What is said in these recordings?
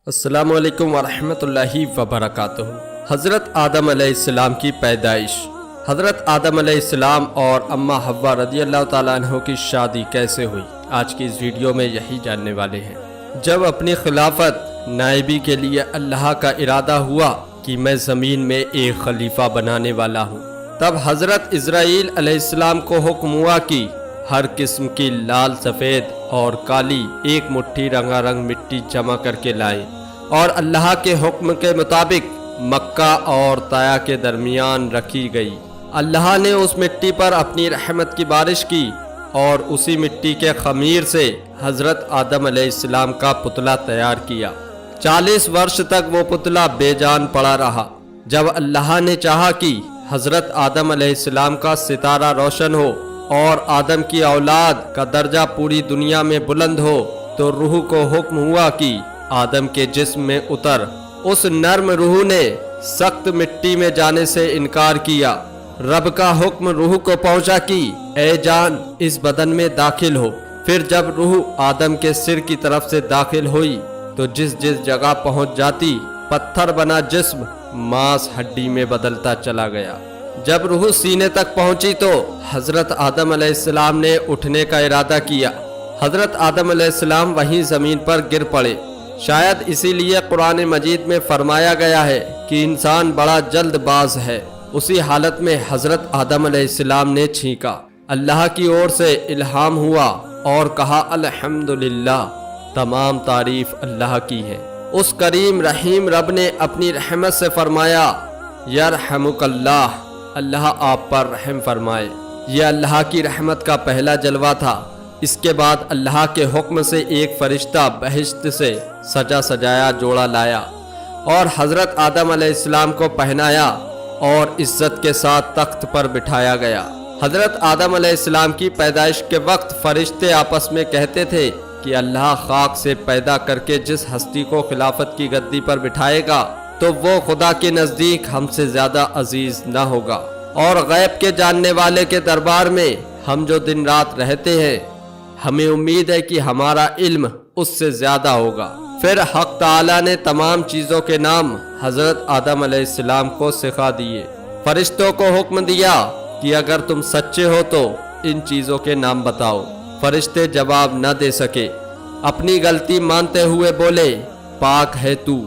السلام علیکم ورحمۃ اللہ وبرکاتہ۔ حضرت آدم علیہ السلام کی پیدائش۔ حضرت آدم علیہ السلام اور اماں حوا رضی اللہ تعالیٰ عنہ کی شادی کیسے ہوئی، آج کی اس ویڈیو میں یہی جاننے والے ہیں۔ جب اپنی خلافت نائبی کے لیے اللہ کا ارادہ ہوا کہ میں زمین میں ایک خلیفہ بنانے والا ہوں، تب حضرت اسرائیل علیہ السلام کو حکم ہوا کہ ہر قسم کی لال، سفید اور کالی ایک مٹھی رنگا رنگ مٹی جمع کر کے لائیں، اور اللہ کے حکم کے مطابق مکہ اور طائع کے درمیان رکھی گئی۔ اللہ نے اس مٹی پر اپنی رحمت کی بارش کی اور اسی مٹی کے خمیر سے حضرت آدم علیہ السلام کا پتلا تیار کیا۔ 40 برس تک وہ پتلا بے جان پڑا رہا۔ جب اللہ نے چاہا کہ حضرت آدم علیہ السلام کا ستارہ روشن ہو اور آدم کی اولاد کا درجہ پوری دنیا میں بلند ہو، تو روح کو حکم ہوا کہ آدم کے جسم میں اتر۔ اس نرم روح نے سخت مٹی میں جانے سے انکار کیا۔ رب کا حکم روح کو پہنچا کہ اے جان، اس بدن میں داخل ہو۔ پھر جب روح آدم کے سر کی طرف سے داخل ہوئی تو جس جگہ پہنچ جاتی، پتھر بنا جسم ماس ہڈی میں بدلتا چلا گیا۔ جب روح سینے تک پہنچی تو حضرت آدم علیہ السلام نے اٹھنے کا ارادہ کیا۔ حضرت آدم علیہ السلام وہیں زمین پر گر پڑے۔ شاید اسی لیے قرآن مجید میں فرمایا گیا ہے کہ انسان بڑا جلد باز ہے۔ اسی حالت میں حضرت آدم علیہ السلام نے چھینکا۔ اللہ کی اور سے الہام ہوا اور کہا الحمدللہ، تمام تعریف اللہ کی ہے۔ اس کریم رحیم رب نے اپنی رحمت سے فرمایا یرحمک اللہ، اللہ آپ پر رحم فرمائے۔ یہ اللہ کی رحمت کا پہلا جلوہ تھا۔ اس کے بعد اللہ کے حکم سے ایک فرشتہ بہشت سے سجا سجایا جوڑا لایا اور حضرت آدم علیہ السلام کو پہنایا اور عزت کے ساتھ تخت پر بٹھایا گیا۔ حضرت آدم علیہ السلام کی پیدائش کے وقت فرشتے آپس میں کہتے تھے کہ اللہ خاک سے پیدا کر کے جس ہستی کو خلافت کی گدی پر بٹھائے گا تو وہ خدا کے نزدیک ہم سے زیادہ عزیز نہ ہوگا، اور غیب کے جاننے والے کے دربار میں ہم جو دن رات رہتے ہیں، ہمیں امید ہے کہ ہمارا علم اس سے زیادہ ہوگا۔ پھر حق تعالی نے تمام چیزوں کے نام حضرت آدم علیہ السلام کو سکھا دیے۔ فرشتوں کو حکم دیا کہ اگر تم سچے ہو تو ان چیزوں کے نام بتاؤ۔ فرشتے جواب نہ دے سکے۔ اپنی غلطی مانتے ہوئے بولے پاک ہے تو،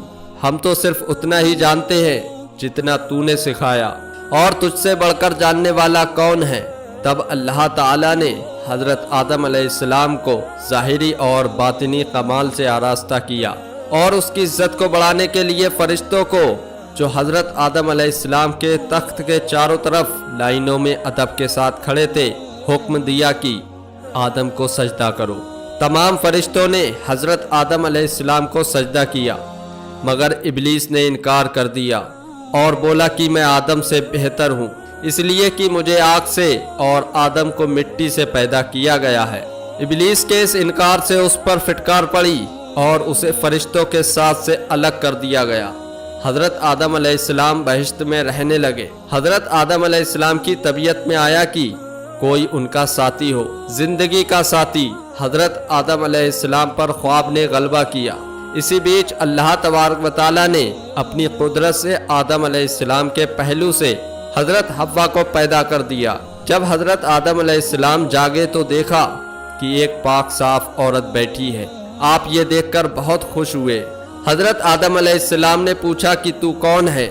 ہم تو صرف اتنا ہی جانتے ہیں جتنا تو نے سکھایا، اور تجھ سے بڑھ کر جاننے والا کون ہے؟ تب اللہ تعالی نے حضرت آدم علیہ السلام کو ظاہری اور باطنی کمال سے آراستہ کیا، اور اس کی عزت کو بڑھانے کے لیے فرشتوں کو جو حضرت آدم علیہ السلام کے تخت کے چاروں طرف لائنوں میں ادب کے ساتھ کھڑے تھے، حکم دیا کہ آدم کو سجدہ کرو۔ تمام فرشتوں نے حضرت آدم علیہ السلام کو سجدہ کیا، مگر ابلیس نے انکار کر دیا اور بولا کہ میں آدم سے بہتر ہوں، اس لیے کہ مجھے آگ سے اور آدم کو مٹی سے پیدا کیا گیا ہے۔ ابلیس کے اس انکار سے اس پر فٹکار پڑی اور اسے فرشتوں کے ساتھ سے الگ کر دیا گیا۔ حضرت آدم علیہ السلام بہشت میں رہنے لگے۔ حضرت آدم علیہ السلام کی طبیعت میں آیا کہ کوئی ان کا ساتھی ہو، زندگی کا ساتھی۔ حضرت آدم علیہ السلام پر خواب نے غلبہ کیا۔ اسی بیچ اللہ تبارک و تعالی نے اپنی قدرت سے آدم علیہ السلام کے پہلو سے حضرت حوا کو پیدا کر دیا۔ جب حضرت آدم علیہ السلام جاگے تو دیکھا کہ ایک پاک صاف عورت بیٹھی ہے۔ آپ یہ دیکھ کر بہت خوش ہوئے۔ حضرت آدم علیہ السلام نے پوچھا کہ تو کون ہے؟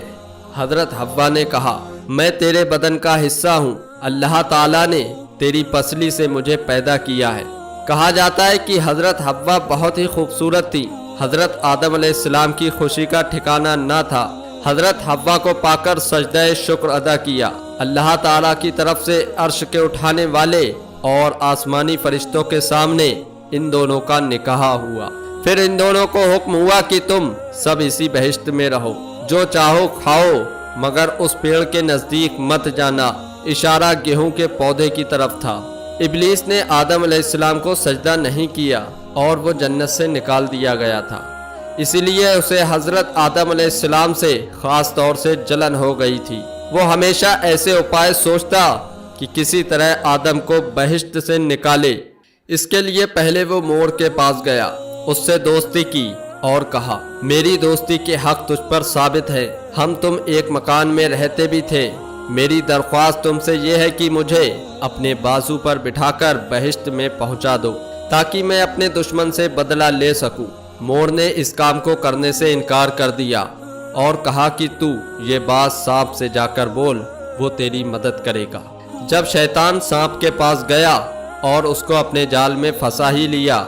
حضرت حوا نے کہا میں تیرے بدن کا حصہ ہوں، اللہ تعالیٰ نے تیری پسلی سے مجھے پیدا کیا ہے۔ کہا جاتا ہے کہ حضرت حوا بہت ہی خوبصورت تھی۔ حضرت آدم علیہ السلام کی خوشی کا ٹھکانہ نہ تھا۔ حضرت حوا کو پا کر سجدہ شکر ادا کیا۔ اللہ تعالیٰ کی طرف سے عرش کے اٹھانے والے اور آسمانی فرشتوں کے سامنے ان دونوں کا نکاح ہوا۔ پھر ان دونوں کو حکم ہوا کہ تم سب اسی بہشت میں رہو، جو چاہو کھاؤ، مگر اس پیڑ کے نزدیک مت جانا۔ اشارہ گیہوں کے پودے کی طرف تھا۔ ابلیس نے آدم علیہ السلام کو سجدہ نہیں کیا اور وہ جنت سے نکال دیا گیا تھا، اسی لیے اسے حضرت آدم علیہ السلام سے خاص طور سے جلن ہو گئی تھی۔ وہ ہمیشہ ایسے اپائے سوچتا کہ کسی طرح آدم کو بہشت سے نکالے۔ اس کے لیے پہلے وہ مور کے پاس گیا، اس سے دوستی کی اور کہا میری دوستی کے حق تجھ پر ثابت ہے، ہم تم ایک مکان میں رہتے بھی تھے، میری درخواست تم سے یہ ہے کہ مجھے اپنے بازو پر بٹھا کر بہشت میں پہنچا دو تاکہ میں اپنے دشمن سے بدلہ لے سکوں۔ مور نے اس کام کو کرنے سے انکار کر دیا اور کہا کہ تو یہ بات سانپ سے جا کر بول، وہ تیری مدد کرے گا۔ جب شیطان سانپ کے پاس گیا اور اس کو اپنے جال میں پھنسا ہی لیا،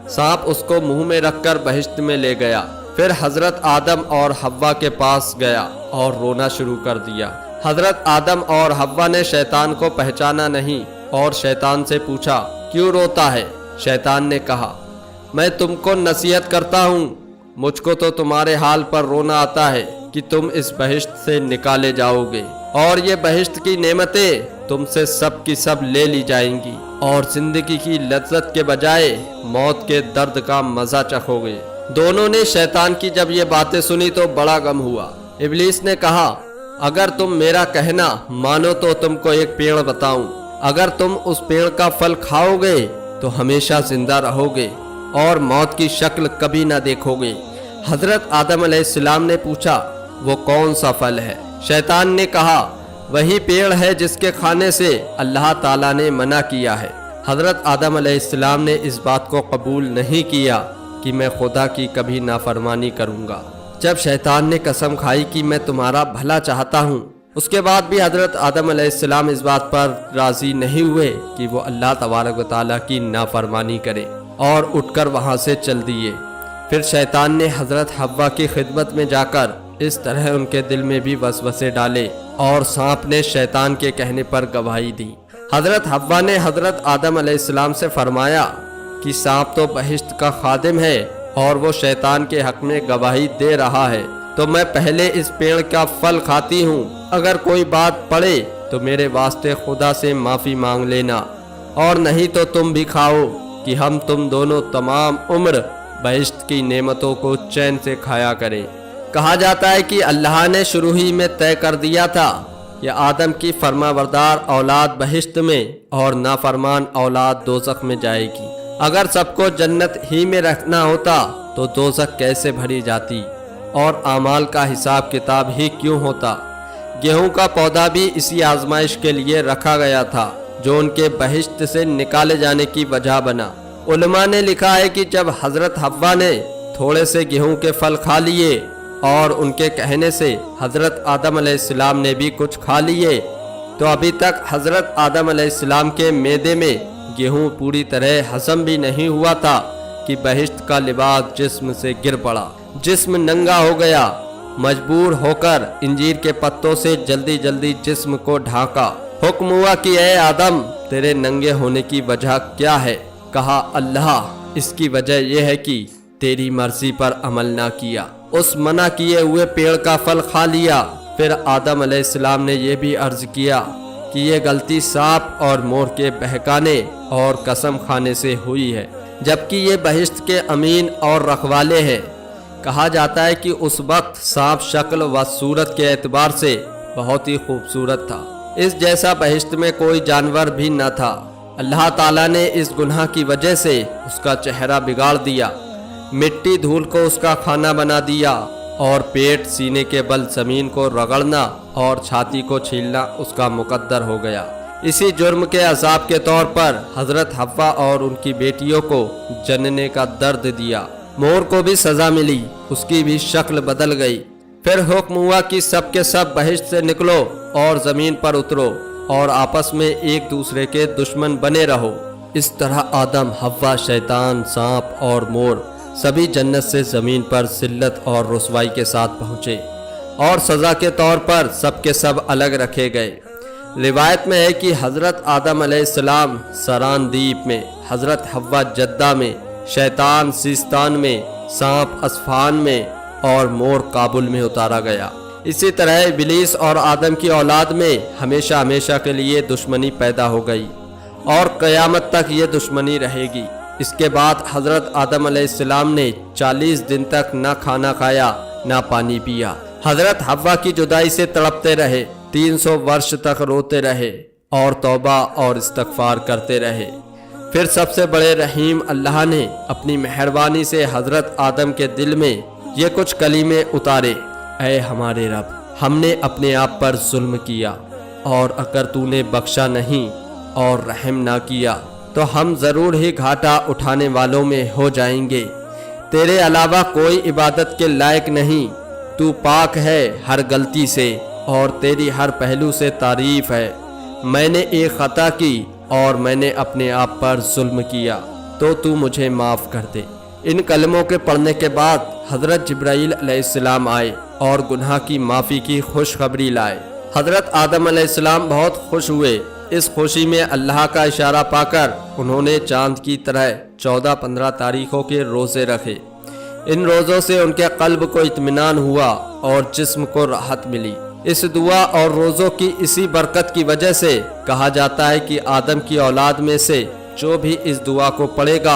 سانپ اس کو منہ میں رکھ کر بہشت میں لے گیا۔ پھر حضرت آدم اور حوا کے پاس گیا اور رونا شروع کر دیا۔ حضرت آدم اور حوا نے شیطان کو پہچانا نہیں اور شیطان سے پوچھا کیوں روتا ہے؟ شیطان نے کہا میں تم کو نصیحت کرتا ہوں، مجھ کو تو تمہارے حال پر رونا آتا ہے کہ تم اس بہشت سے نکالے جاؤ گے اور یہ بہشت کی نعمتیں تم سے سب کی سب لے لی جائیں گی اور زندگی کی لذت کے بجائے موت کے درد کا مزہ چکھو گے۔ دونوں نے شیطان کی جب یہ باتیں سنی تو بڑا غم ہوا۔ ابلیس نے کہا اگر تم میرا کہنا مانو تو تم کو ایک پیڑ بتاؤں، اگر تم اس پیڑ کا پھل کھاؤ گے تو ہمیشہ زندہ رہو گے اور موت کی شکل کبھی نہ دیکھو گے۔ حضرت آدم علیہ السلام نے پوچھا وہ کون سا پھل ہے؟ شیطان نے کہا وہی پیڑ ہے جس کے کھانے سے اللہ تعالیٰ نے منع کیا ہے۔ حضرت آدم علیہ السلام نے اس بات کو قبول نہیں کیا کہ میں خدا کی کبھی نافرمانی کروں گا۔ جب شیطان نے قسم کھائی کہ میں تمہارا بھلا چاہتا ہوں، اس کے بعد بھی حضرت آدم علیہ السلام اس بات پر راضی نہیں ہوئے کہ وہ اللہ تبارک و تعالیٰ کی نافرمانی کرے اور اٹھ کر وہاں سے چل دیے۔ پھر شیطان نے حضرت حوا کی خدمت میں جا کر اس طرح ان کے دل میں بھی وسوسے ڈالے اور سانپ نے شیطان کے کہنے پر گواہی دی۔ حضرت حوا نے حضرت آدم علیہ السلام سے فرمایا کہ سانپ تو بہشت کا خادم ہے اور وہ شیطان کے حق میں گواہی دے رہا ہے، تو میں پہلے اس پیڑ کا پھل کھاتی ہوں، اگر کوئی بات پڑے تو میرے واسطے خدا سے معافی مانگ لینا، اور نہیں تو تم بھی کھاؤ کہ ہم تم دونوں تمام عمر بہشت کی نعمتوں کو چین سے کھایا کریں۔ کہا جاتا ہے کہ اللہ نے شروع ہی میں طے کر دیا تھا یہ آدم کی فرمانبردار اولاد بہشت میں اور نافرمان اولاد دوزخ میں جائے گی۔ اگر سب کو جنت ہی میں رکھنا ہوتا تو دوزخ کیسے بھری جاتی اور اعمال کا حساب کتاب ہی کیوں ہوتا؟ گیہوں کا پودا بھی اسی آزمائش کے لیے رکھا گیا تھا جو ان کے بہشت سے نکالے جانے کی وجہ بنا۔ علماء نے لکھا ہے کہ جب حضرت حوا نے تھوڑے سے گیہوں کے پھل کھا لیے اور ان کے کہنے سے حضرت آدم علیہ السلام نے بھی کچھ کھا لیے، تو ابھی تک حضرت آدم علیہ السلام کے معدے میں گیہوں پوری طرح ہضم بھی نہیں ہوا تھا کہ بہشت کا لباس جسم سے گر پڑا، جسم ننگا ہو گیا، مجبور ہو کر انجیر کے پتوں سے جلدی جلدی جسم کو ڈھانکا۔ حکم ہوا کہ اے آدم تیرے ننگے ہونے کی وجہ کیا ہے؟ کہا اللہ اس کی وجہ یہ ہے کہ تیری مرضی پر عمل نہ کیا، اس منع کیے ہوئے پیڑ کا پھل کھا لیا۔ پھر آدم علیہ السلام نے یہ بھی عرض کیا کہ یہ غلطی سانپ اور مور کے بہکانے اور قسم کھانے سے ہوئی ہے، جبکہ یہ بہشت کے امین اور رکھوالے ہیں۔ کہا جاتا ہے کہ اس وقت سانپ شکل و صورت کے اعتبار سے بہت ہی خوبصورت تھا، اس جیسا بہشت میں کوئی جانور بھی نہ تھا۔ اللہ تعالیٰ نے اس گناہ کی وجہ سے اس کا چہرہ بگاڑ دیا، مٹی دھول کو اس کا کھانا بنا دیا اور پیٹ سینے کے بل زمین کو رگڑنا اور چھاتی کو چھیلنا اس کا مقدر ہو گیا۔ اسی جرم کے عذاب کے طور پر حضرت حوا اور ان کی بیٹیوں کو جننے کا درد دیا۔ مور کو بھی سزا ملی، اس کی بھی شکل بدل گئی۔ پھر حکم ہوا کہ سب کے سب بہشت سے نکلو اور زمین پر اترو اور آپس میں ایک دوسرے کے دشمن بنے رہو۔ اس طرح آدم، حوا، شیطان، سانپ اور مور سبھی جنت سے زمین پر ذلت اور رسوائی کے ساتھ پہنچے اور سزا کے طور پر سب کے سب الگ رکھے گئے۔ روایت میں ہے کہ حضرت آدم علیہ السلام سران دیپ میں، حضرت حوا جدہ میں، شیطان سیستان میں، سانپ اصفہان میں اور مور کابل میں اتارا گیا۔ اسی طرح ابلیس اور آدم کی اولاد میں ہمیشہ ہمیشہ کے لیے دشمنی پیدا ہو گئی اور قیامت تک یہ دشمنی رہے گی۔ اس کے بعد حضرت آدم علیہ السلام نے 40 دن تک نہ کھانا کھایا نہ پانی پیا۔ حضرت حوا کی جدائی سے تڑپتے رہے، 300 ورش تک روتے رہے اور توبہ اور استغفار کرتے رہے۔ پھر سب سے بڑے رحیم اللہ نے اپنی مہربانی سے حضرت آدم کے دل میں یہ کچھ کلمے اتارے: اے ہمارے رب، ہم نے اپنے آپ پر ظلم کیا، اور اگر تو نے بخشا نہیں اور رحم نہ کیا تو ہم ضرور ہی گھاٹا اٹھانے والوں میں ہو جائیں گے۔ تیرے علاوہ کوئی عبادت کے لائق نہیں، تو پاک ہے ہر غلطی سے اور تیری ہر پہلو سے تعریف ہے۔ میں نے ایک خطا کی اور میں نے اپنے آپ پر ظلم کیا، تو مجھے معاف کر دے۔ ان کلموں کے پڑھنے کے بعد حضرت جبرائیل علیہ السلام آئے اور گناہ کی معافی کی خوشخبری لائے۔ حضرت آدم علیہ السلام بہت خوش ہوئے۔ اس خوشی میں اللہ کا اشارہ پا کر انہوں نے چاند کی طرح 14-15 تاریخوں کے روزے رکھے۔ ان روزوں سے ان کے قلب کو اطمینان ہوا اور جسم کو راحت ملی۔ اس دعا اور روزوں کی اسی برکت کی وجہ سے کہا جاتا ہے کہ آدم کی اولاد میں سے جو بھی اس دعا کو پڑھے گا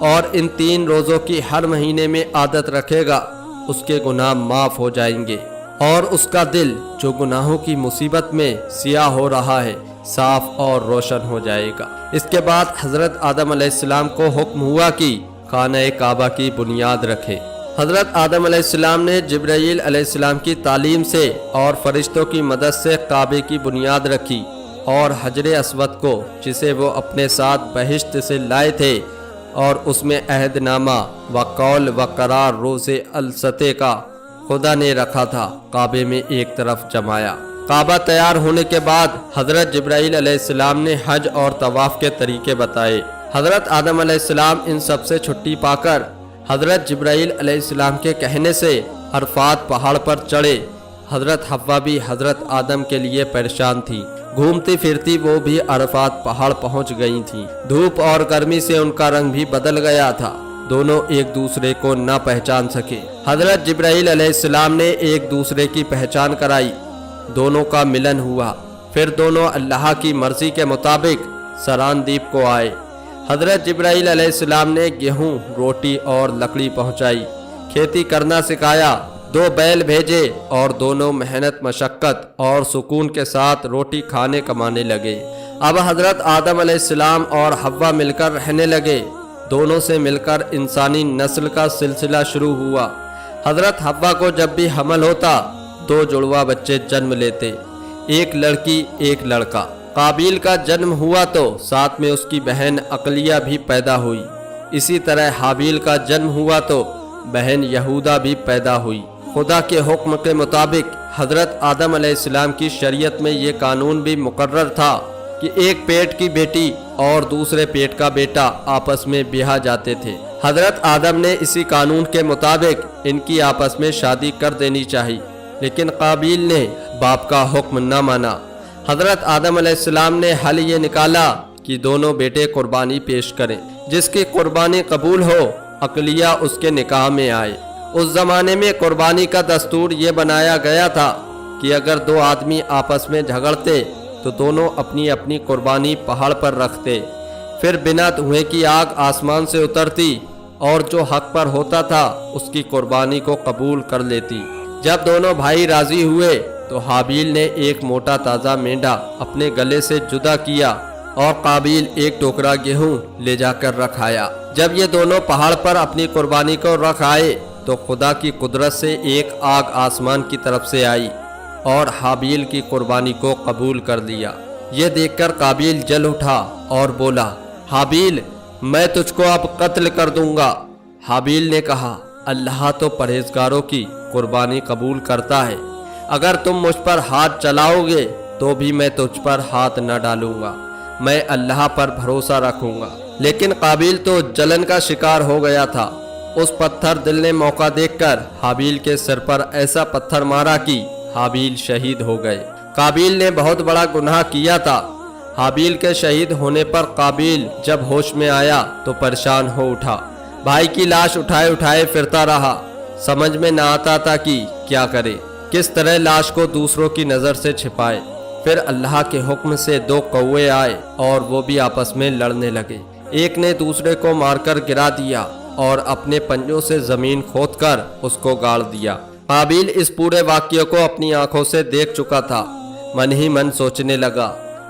اور ان 3 روزوں کی ہر مہینے میں عادت رکھے گا، اس کے گناہ معاف ہو جائیں گے اور اس کا دل جو گناہوں کی مصیبت میں سیاہ ہو رہا ہے صاف اور روشن ہو جائے گا۔ اس کے بعد حضرت آدم علیہ السلام کو حکم ہوا کہ خانہ کعبہ کی بنیاد رکھے۔ حضرت آدم علیہ السلام نے جبرائیل علیہ السلام کی تعلیم سے اور فرشتوں کی مدد سے کعبے کی بنیاد رکھی، اور حجر اسود کو، جسے وہ اپنے ساتھ بہشت سے لائے تھے اور اس میں عہد نامہ و قول و قرار روز السطح کا خدا نے رکھا تھا، کعبے میں ایک طرف جمایا۔ کعبہ تیار ہونے کے بعد حضرت جبرائیل علیہ السلام نے حج اور طواف کے طریقے بتائے۔ حضرت آدم علیہ السلام ان سب سے چھٹی پا کر حضرت جبرائیل علیہ السلام کے کہنے سے عرفات پہاڑ پر چڑھے۔ حضرت حوا بھی حضرت آدم کے لیے پریشان تھی، گھومتی پھرتی وہ بھی عرفات پہاڑ پہنچ گئی تھیں۔ دھوپ اور گرمی سے ان کا رنگ بھی بدل گیا تھا، دونوں ایک دوسرے کو نہ پہچان سکے۔ حضرت جبرائیل علیہ السلام نے ایک دوسرے کی پہچان کرائی، دونوں کا ملن ہوا۔ پھر دونوں اللہ کی مرضی کے مطابق سراندیپ کو آئے۔ حضرت جبرائیل علیہ السلام نے گیہوں، روٹی اور لکڑی پہنچائی، کھیتی کرنا سکھایا، 2 بیل بھیجے اور دونوں محنت مشقت اور سکون کے ساتھ روٹی کھانے کمانے لگے۔ اب حضرت آدم علیہ السلام اور حوا مل کر رہنے لگے۔ دونوں سے مل کر انسانی نسل کا سلسلہ شروع ہوا۔ حضرت حوا کو جب بھی حمل ہوتا 2 جڑواں بچے جنم لیتے، ایک لڑکی ایک لڑکا۔ قابیل کا جنم ہوا تو ساتھ میں اس کی بہن عقلیہ بھی پیدا ہوئی۔ اسی طرح حابیل کا جنم ہوا تو بہن یہودا بھی پیدا ہوئی۔ خدا کے حکم کے مطابق حضرت آدم علیہ السلام کی شریعت میں یہ قانون بھی مقرر تھا کہ ایک پیٹ کی بیٹی اور دوسرے پیٹ کا بیٹا آپس میں بیاہ جاتے تھے۔ حضرت آدم نے اسی قانون کے مطابق ان کی آپس میں شادی کر دینی چاہی، لیکن قابیل نے باپ کا حکم نہ مانا۔ حضرت آدم علیہ السلام نے حل یہ نکالا کہ دونوں بیٹے قربانی پیش کریں، جس کی قربانی قبول ہو عقلیہ اس کے نکاح میں آئے۔ اس زمانے میں قربانی کا دستور یہ بنایا گیا تھا کہ اگر 2 آدمی آپس میں جھگڑتے تو دونوں اپنی اپنی قربانی پہاڑ پر رکھتے، پھر بنا دھوئیں کی آگ آسمان سے اترتی اور جو حق پر ہوتا تھا اس کی قربانی کو قبول کر لیتی۔ جب دونوں بھائی راضی ہوئے تو حابیل نے ایک موٹا تازہ مینڈا اپنے گلے سے جدا کیا اور قابیل ایک ٹوکرا گیہوں لے جا کر رکھایا۔ جب یہ دونوں پہاڑ پر اپنی قربانی کو رکھ آئے تو خدا کی قدرت سے ایک آگ آسمان کی طرف سے آئی اور حابیل کی قربانی کو قبول کر لیا۔ یہ دیکھ کر قابیل جل اٹھا اور بولا، حابیل میں تجھ کو اب قتل کر دوں گا۔ حابیل نے کہا، اللہ تو پرہیزگاروں کی قربانی قبول کرتا ہے، اگر تم مجھ پر ہاتھ چلاؤ گے تو بھی میں تجھ پر ہاتھ نہ ڈالوں گا، میں اللہ پر بھروسہ رکھوں گا۔ لیکن قابیل تو جلن کا شکار ہو گیا تھا۔ اس پتھر دل نے موقع دیکھ کر حابیل کے سر پر ایسا پتھر مارا کہ حابیل شہید ہو گئے۔ قابیل نے بہت بڑا گناہ کیا تھا۔ حابیل کے شہید ہونے پر قابیل جب ہوش میں آیا تو پریشان ہو اٹھا، بھائی کی لاش اٹھائے اٹھائے پھرتا رہا، سمجھ میں نہ آتا تھا کہ کیا کرے، کس طرح لاش کو دوسروں کی نظر سے چھپائے۔ پھر اللہ کے حکم سے 2 کوے آئے اور وہ بھی آپس میں لڑنے لگے۔ ایک نے دوسرے کو مار کر گرا دیا اور اپنے پنجوں سے زمین کھود کر اس کو گاڑ دیا۔ قابیل اس پورے واقعے کو اپنی آنکھوں سے دیکھ چکا تھا، من ہی من سوچنے لگا،